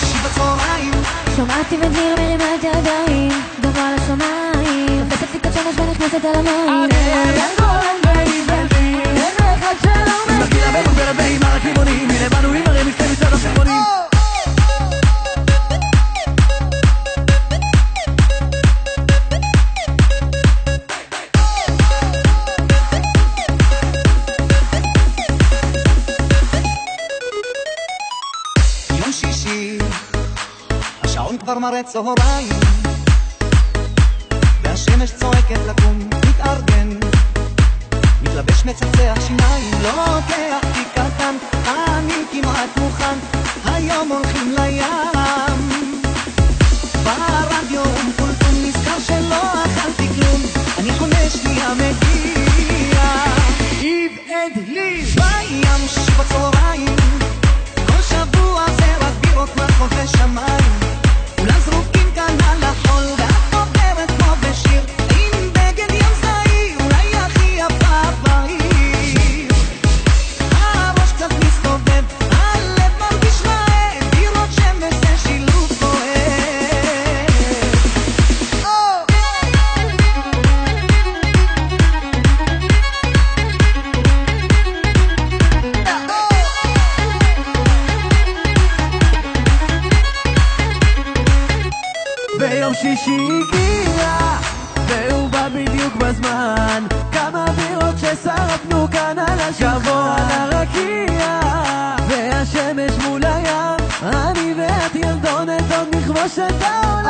שישי בצהריים שומעתי וניר מרימה את הידיים גבוה לשמיים נופסת סיכת שמש ונכנסת על המים מגיע במוגברת באימר הכיוונים הנה באנו עם הרי מסתם מצד הסרמונים יום שישי השעון כבר מראה צהריים והשמש צועקת לקום מתארגן מתלבש מצחצח שיניים לא לוקח תיק קטן אני כמעט מוכן היום הולכים לים ברדיו ומפולטום נזכר שלא אכלתי כלום אני חונה שנייה מגיע איב אנד ליב בים שישי בצהריים כל שבוע זה רק בירות מרחוב ושמיים כולם זרוקים כאן על החול ואת עוברת כמו בשיר עם בגד ים זעיר אולי הכי יפה בעיר הראש קצת מסתובב הלב מרגיש רעב בירות שמש זה שילוב כואב ביום שישי הגיע והוא בא בדיוק בזמן כמה בירות ששרפנו כאן על השולחן גבוה על הרקיע והשמש מול הים אני ואת ילדונת עוד נכבוש את העולם